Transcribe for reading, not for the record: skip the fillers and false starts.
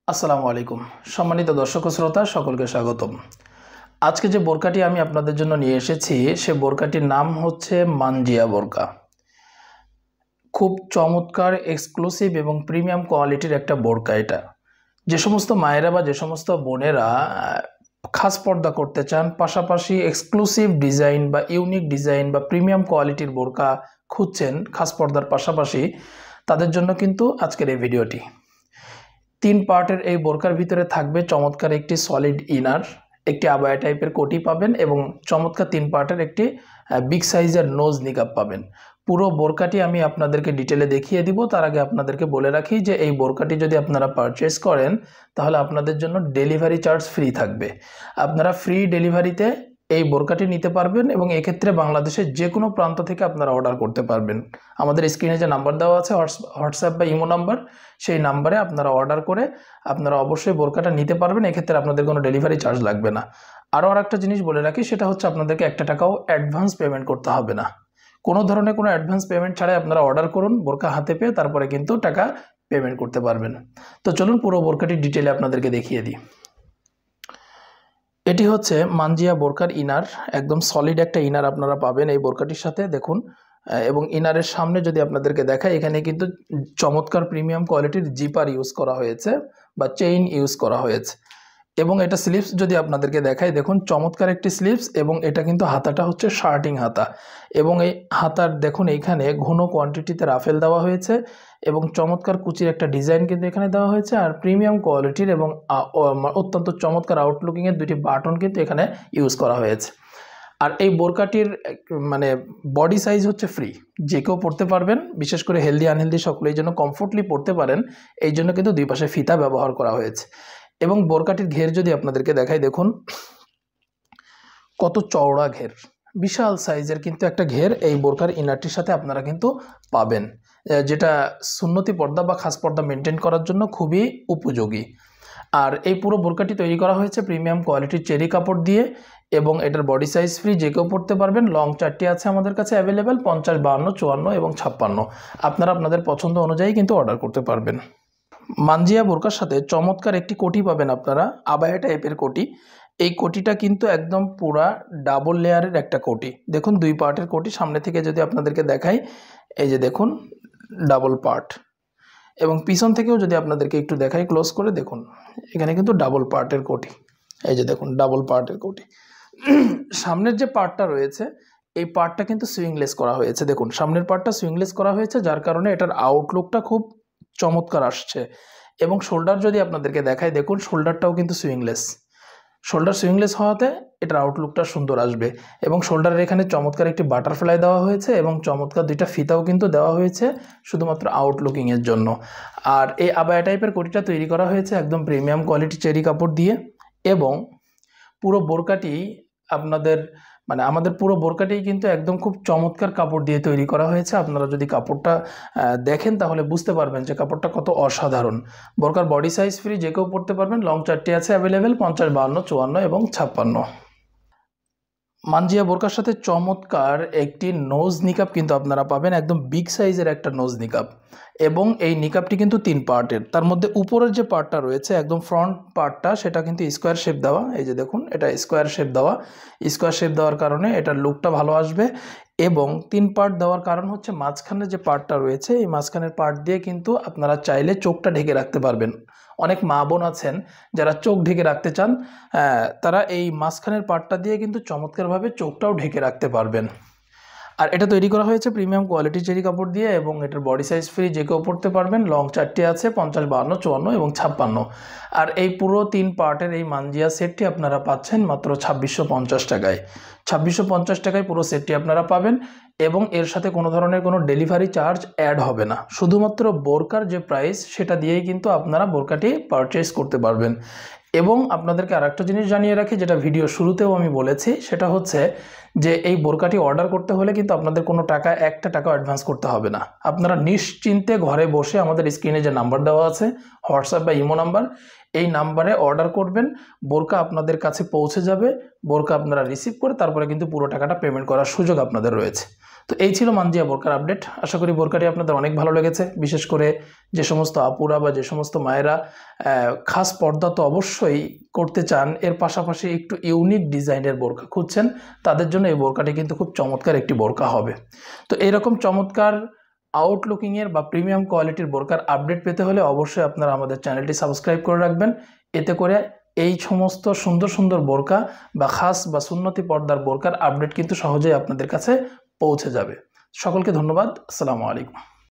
আসসালামু আলাইকুম সম্মানিত দর্শক ও শ্রোতা সকলকে স্বাগতম। আজকে যে বোরকাটি আমি আপনাদের জন্য নিয়ে এসেছি সে বোরকাটির নাম হচ্ছে মানজিয়া বোরকা। খুব চমৎকার এক্সক্লুসিভ এবং প্রিমিয়াম কোয়ালিটির একটা বোরকা। এটা যে সমস্ত মায়েরা বা যে সমস্ত বোনেরা খাস পর্দা করতে চান, পাশাপাশি এক্সক্লুসিভ ডিজাইন বা ইউনিক ডিজাইন বা প্রিমিয়াম কোয়ালিটির বোরকা খুঁজছেন খাস পর্দার পাশাপাশি, তাদের জন্য কিন্তু আজকের এই ভিডিওটি। 3 পার্টের এই বোরকার ভিতরে থাকবে চমৎকার একটি সলিড ইনার, একটি আবায়া টাইপের কোটি পাবেন এবং চমৎকার 3 পার্টের একটি বিগ সাইজের নোজ নিকাব পাবেন। পুরো বোরকাটি আমি আপনাদেরকে ডিটেলে দেখিয়ে দিব। তার আগে আপনাদেরকে বলে রাখি যে এই বোরকাটি যদি আপনারা পারচেস করেন তাহলে আপনাদের জন্য ডেলিভারি চার্জ ফ্রি থাকবে। আপনারা ফ্রি ডেলিভারিতে এই বোরকাটি নিতে পারবেন এবং এক্ষেত্রে বাংলাদেশের যে কোনো প্রান্ত থেকে আপনারা অর্ডার করতে পারবেন। আমাদের স্ক্রিনে যে নাম্বার দেওয়া আছে হোয়াটসঅ্যাপ বা ইমো নাম্বার, সেই নাম্বারে আপনারা অর্ডার করে আপনারা অবশ্যই বোরকাটা নিতে পারবেন। এক্ষেত্রে আপনাদের কোনো ডেলিভারি চার্জ লাগবে না। আরও আরেকটা জিনিস বলে রাখি, সেটা হচ্ছে আপনাদেরকে 1 টাকাও অ্যাডভান্স পেমেন্ট করতে হবে না। কোনো ধরনের কোনো অ্যাডভান্স পেমেন্ট ছাড়াই আপনারা অর্ডার করুন, বোরকা হাতে পেয়ে তারপরে কিন্তু টাকা পেমেন্ট করতে পারবেন। তো চলুন পুরো বোরকাটি ডিটেলে আপনাদেরকে দেখিয়ে দিই। এটি হচ্ছে মানজিয়া বোরকার ইনার, একদম সলিড একটা ইনার আপনারা পাবেন এই বোরকাটির সাথে। দেখুন, এবং ইনারের সামনে যদি আপনাদেরকে দেখায়, এখানে কিন্তু চমৎকার প্রিমিয়াম কোয়ালিটির জিপার ইউজ করা হয়েছে বা চেইন ইউজ করা হয়েছে। এবং এটা স্লিভস যদি আপনাদেরকে দেখায়, দেখুন চমৎকার একটি স্লিভস, এবং এটা কিন্তু হাতাটা হচ্ছে শার্টিং হাতা। এবং এই হাতার দেখুন এইখানে ঘন কোয়ান্টিটিতে রাফেল দেওয়া হয়েছে এবং চমৎকার কুচির একটা ডিজাইন কিন্তু এখানে দেওয়া হয়েছে। আর প্রিমিয়াম কোয়ালিটির এবং অত্যন্ত চমৎকার আউটলুকিংয়ের 2টি বাটন কিন্তু এখানে ইউজ করা হয়েছে। আর এই বোরকাটির মানে বডি সাইজ হচ্ছে ফ্রি, যে কেউ পড়তে পারবেন। বিশেষ করে হেলদি আনহেলদি সকলেই যেন কমফোর্টলি পড়তে পারেন, এই জন্য কিন্তু 2 পাশে ফিতা ব্যবহার করা হয়েছে। এবং বোরকাটির ঘের যদি আপনাদেরকে দেখাই, দেখুন কত চওড়া ঘের, বিশাল সাইজের কিন্তু একটা ঘের এই বোরকার ইনারটির সাথে আপনারা কিন্তু পাবেন, যেটা সুন্নতি পর্দা বা খাস পর্দা মেনটেন করার জন্য খুবই উপযোগী। আর এই পুরো বোরকাটি তৈরি করা হয়েছে প্রিমিয়াম কোয়ালিটির চেরি কাপড় দিয়ে এবং এটার বডি সাইজ ফ্রি, যে কেউ পড়তে পারবেন। লং 4টি আছে আমাদের কাছে অ্যাভেলেবেল, 50, 52, 54 এবং 56। আপনারা আপনাদের পছন্দ অনুযায়ী কিন্তু অর্ডার করতে পারবেন। মানজিয়া বোরকার সাথে চমৎকার একটি কোটি পাবেন আপনারা, আবায়া টাইপের কোটি। এই কোটিটা কিন্তু একদম পুরা ডাবল লেয়ারের একটা কোটি। দেখুন 2 পার্টের কোটি, সামনে থেকে যদি আপনাদেরকে দেখাই, এই যে দেখুন ডাবল পার্ট, এবং পিছন থেকেও যদি আপনাদেরকে একটু দেখাই ক্লোজ করে, দেখুন এখানে কিন্তু ডাবল পার্টের কোটি। এই যে দেখুন ডাবল পার্টের কোটি। সামনের যে পার্টটা রয়েছে এই পার্টটা কিন্তু সুইংলেস করা হয়েছে। দেখুন সামনের পার্টটা সুইংলেস করা হয়েছে, যার কারণে এটার আউটলুকটা খুব চমৎকার আসছে। এবং শোল্ডার যদি আপনাদেরকে দেখাই, দেখুন শোল্ডারটাও কিন্তু সুইংলেস। শোল্ডার সুইংলেস হওয়াতে এটার আউটলুকটা সুন্দর আসবে। এবং শোল্ডারের এখানে চমৎকার একটি বাটারফ্লাই দেওয়া হয়েছে এবং চমৎকার 2টা ফিতাও কিন্তু দেওয়া হয়েছে শুধুমাত্র আউটলুকিংয়ের জন্য। আর এই আবায়া টাইপের কোটিটা তৈরি করা হয়েছে একদম প্রিমিয়াম কোয়ালিটি চেরি কাপড় দিয়ে। এবং পুরো বোরকাটি আপনাদের আমাদের পুরো বোরকাটি কিন্তু একদম খুব চমৎকার কাপড় দিয়ে তৈরি করা হয়েছে। আপনারা যদি কাপড়টা দেখেন তাহলে বুঝতে পারবেন যে কাপড়টা কত অসাধারণ। বোরকার বডি সাইজ ফ্রি, যে কেউ পড়তে পারবেন। লং 4টি আছে অ্যাভেলেবেল, 50, 52, 54 এবং 56। মানজিয়া বোরকার সাথে চমৎকার একটি নোজ নিকাব কিন্তু আপনারা পাবেন, একদম বিগ সাইজের একটা নোজ নিকাব। এবং এই নিকাবটি কিন্তু 3 পার্টের। তার মধ্যে উপরের যে পার্টটা রয়েছে একদম ফ্রন্ট পার্টটা, সেটা কিন্তু স্কোয়ার শেপ দেওয়া। এই যে দেখুন এটা স্কোয়ার শেপ দেওয়া। স্কোয়ার শেপ দেওয়ার কারণে এটার লুকটা ভালো আসবে। এবং 3 পার্ট দেওয়ার কারণ হচ্ছে মাঝখানে যে পার্টটা রয়েছে এই মাঝখানের পার্ট দিয়ে কিন্তু আপনারা চাইলে চোখটা ঢেকে রাখতে পারবেন। অনেক মা বোন আছেন যারা চোখ ঢেকে রাখতে চান, তারা এই মাঝখানের পার্টটা দিয়ে কিন্তু চমৎকারভাবে চোখটাও ঢেকে রাখতে পারবেন। আর এটা তৈরি করা হয়েছে প্রিমিয়াম কোয়ালিটি চেরি কাপড় দিয়ে এবং এটার বডি সাইজ ফ্রি, যে কেউ পড়তে পারবেন। লং 4টি আছে, 50, 52, 54 এবং 56। আর এই পুরো 3 পার্টের এই মানজিয়া সেটটি আপনারা পাচ্ছেন মাত্র 2650 টাকায়। 2650 টাকায় পুরো সেটটি আপনারা পাবেন এবং এর সাথে কোনো ধরনের কোনো ডেলিভারি চার্জ অ্যাড হবে না। শুধুমাত্র বোরকার যে প্রাইস সেটা দিয়েই কিন্তু আপনারা বোরকাটি পারচেস করতে পারবেন। এবং আপনাদেরকে আরেকটা জিনিস জানিয়ে রাখি, যেটা ভিডিও শুরুতেও আমি বলেছি, সেটা হচ্ছে যে এই বোরকাটি অর্ডার করতে হলে কিন্তু আপনাদের কোনো টাকা 1 টাকাও অ্যাডভান্স করতে হবে না। আপনারা নিশ্চিন্তে ঘরে বসে আমাদের স্ক্রিনে যে নাম্বার দেওয়া আছে হোয়াটসঅ্যাপ বা ইমো নাম্বার, এই নাম্বারে অর্ডার করবেন, বোরকা আপনাদের কাছে পৌঁছে যাবে, বোরকা আপনারা রিসিভ করে তারপরে কিন্তু পুরো টাকাটা পেমেন্ট করার সুযোগ আপনাদের রয়েছে। তো এই ছিল মানজিয়া বোরকার আপডেট। আশা করি বোরকাটি আপনাদের অনেক ভালো লেগেছে, বিশেষ করে যে সমস্ত আপুরা বা যে সমস্ত মায়েরা খাস পর্দা তো অবশ্যই করতে চান, এর পাশাপাশি একটু ইউনিক ডিজাইনের বোরকা খুঁজছেন, তাদের জন্য এই বোরকাটি কিন্তু খুব চমৎকার একটি বোরকা হবে। তো এইরকম চমৎকার আউটলুকিংয়ের বা প্রিমিয়াম কোয়ালিটির বোরকার আপডেট পেতে হলে অবশ্যই আপনারা আমাদের চ্যানেলটি সাবস্ক্রাইব করে রাখবেন। এতে করে এই সমস্ত সুন্দর সুন্দর বোরকা বা খাস বা সুন্নতি পর্দার বোরকার আপডেট কিন্তু সহজেই আপনাদের কাছে পৌঁছে যাবে। সকলকে ধন্যবাদ। আসসালামু আলাইকুম।